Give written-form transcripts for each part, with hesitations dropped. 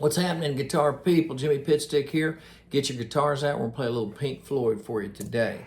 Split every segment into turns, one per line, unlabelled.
What's happening, guitar people? Jimmy Pitstick here. Get your guitars out. We're gonna play a little Pink Floyd for you today.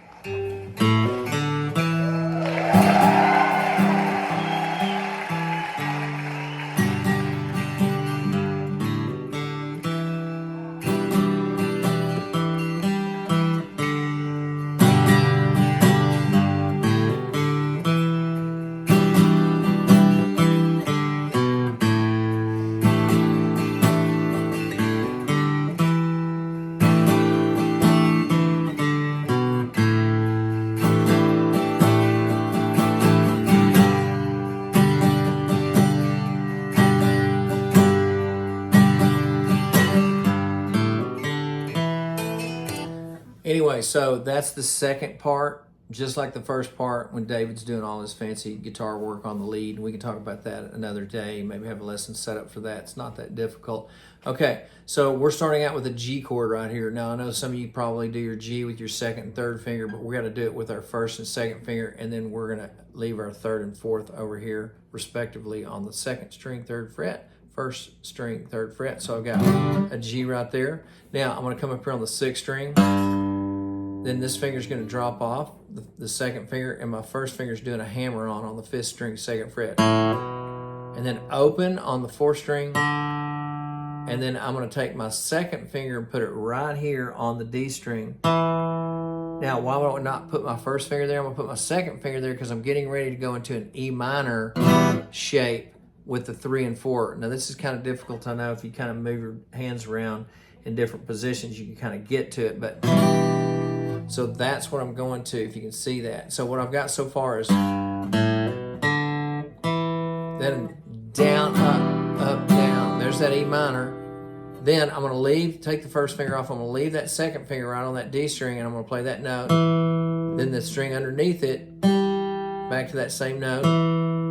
Anyway, so that's the second part. Just like the first part when David's doing all his fancy guitar work on the lead. We can talk about that another day. Maybe have a lesson set up for that. It's not that difficult. Okay, so we're starting out with a G chord right here. Now, I know some of you probably do your G with your second and third finger, but we're going to do it with our first and second finger, and then we're going to leave our third and fourth over here, respectively, on the second string, third fret, first string, third fret. So I've got a G right there. Now, I'm going to come up here on the sixth string. Then this finger's going to drop off, the second finger, and my first finger's doing a hammer on the fifth string, second fret. And then open on the fourth string, and then I'm going to take my second finger and put it right here on the D string. Now, why would I not put my first finger there? I'm going to put my second finger there because I'm getting ready to go into an E minor shape with the 3 and 4. Now, this is kind of difficult, I know. If you kind of move your hands around in different positions, you can kind of get to it, but... So that's what I'm going to, if you can see that. So what I've got so far is then down, up, down. There's that E minor. Then I'm going to take the first finger off. I'm going to leave that second finger right on that D string, and I'm going to play that note. Then the string underneath it, back to that same note,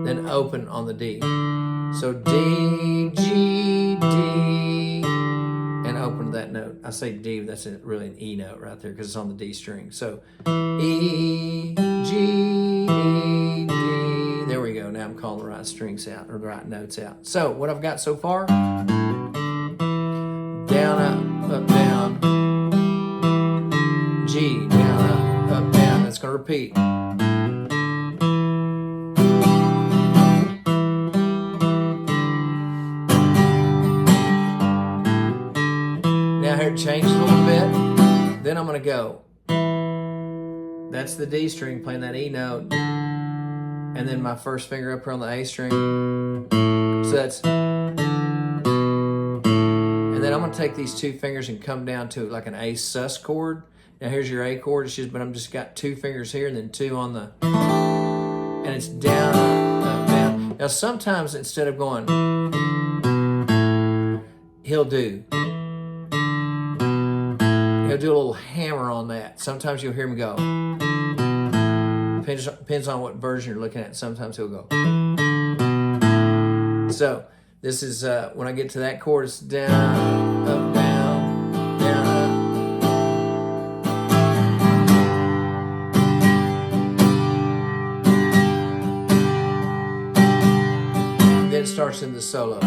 then open on the D. So D, G, D, and open to that note. I say D, but that's really an E note right there because it's on the D string. So E, G, E, D. There we go. Now I'm calling the right strings out, or the right notes out. So what I've got so far, down, up, down, G, down, up, down. That's going to repeat. Now here it changes a little bit. Then I'm going to go. That's the D string playing that E note. And then my first finger up here on the A string. So that's... And then I'm going to take these two fingers and come down to like an A sus chord. Now here's your A chord. It's just, but I'm just got two fingers here and then two on the... And it's down, up, down. Now sometimes instead of going... He'll do a little hammer on that. Sometimes you'll hear him go. Depends on what version you're looking at. Sometimes he'll go. So this is when I get to that chord, it's down, up, down, down, up. Then it starts in the solo.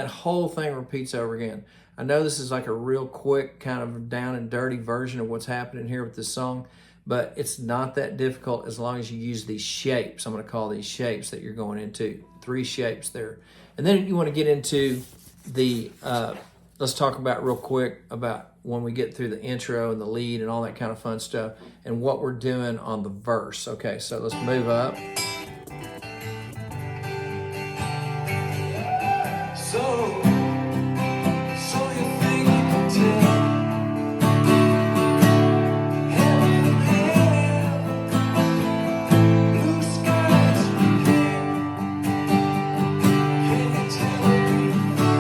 Whole thing repeats over again. I know this is like a real quick kind of down and dirty version of what's happening here with this song, but it's not that difficult as long as you use these shapes. I'm going to call these shapes that you're going into. 3 shapes there. And then you want to get into the, let's talk about real quick about when we get through the intro and the lead and all that kind of fun stuff and what we're doing on the verse. Okay, so let's move up. So you think you can tell heaven from hell, blue skies from here. Can you tell me the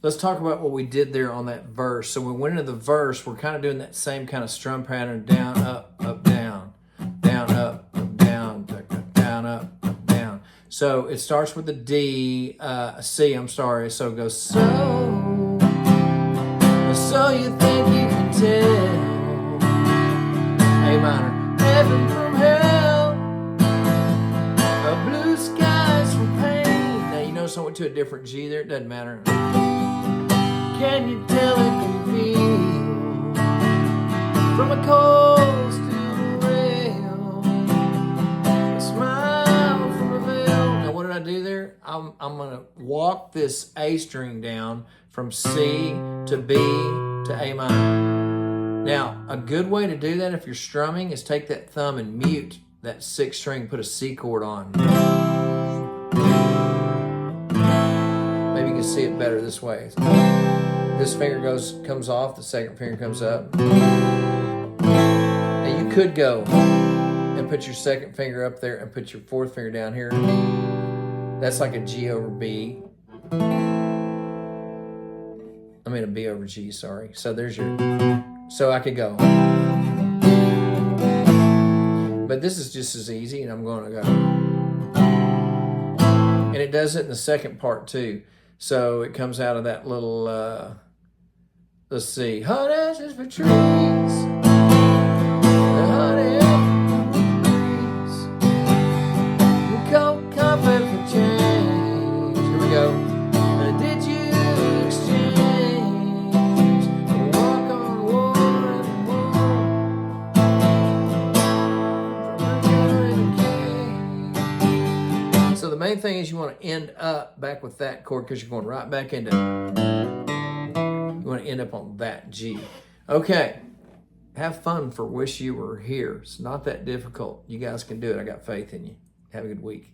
let's talk about what we did there on that verse. So we went into the verse, we're kind of doing that same kind of strum pattern, down, up, down, down, up, down, down, up, down. So it starts with a D, a C, I'm sorry. So it goes, so you think you can tell, A minor, heaven from hell, a blue skies from pain. Now you notice I went to a different G there, it doesn't matter. Can you tell it can feel from a cold steel rail, a smile from a veil. Now what did I do there? I'm gonna walk this A string down from C to B to A minor. Now a good way to do that if you're strumming is take that thumb and mute that 6th string, put a C chord on. Maybe you can see it better this way. This finger comes off, the 2nd finger comes up. Now you could go and put your 2nd finger up there and put your 4th finger down here. That's like a G over B. I mean a B over G, sorry. So there's your, so I could go. But this is just as easy, and I'm going to go. And it does it in the 2nd part too. So it comes out of that little, let's see, hot ashes for trees, the hot air for breeze, cold comfort for change. Here we go. Did you exchange a walk on water and war? So the main thing is you want to end up back with that chord because you're going right back into, you want to end up on that G. Okay, have fun for Wish You Were Here. It's not that difficult. You guys can do it. I got faith in you. Have a good week.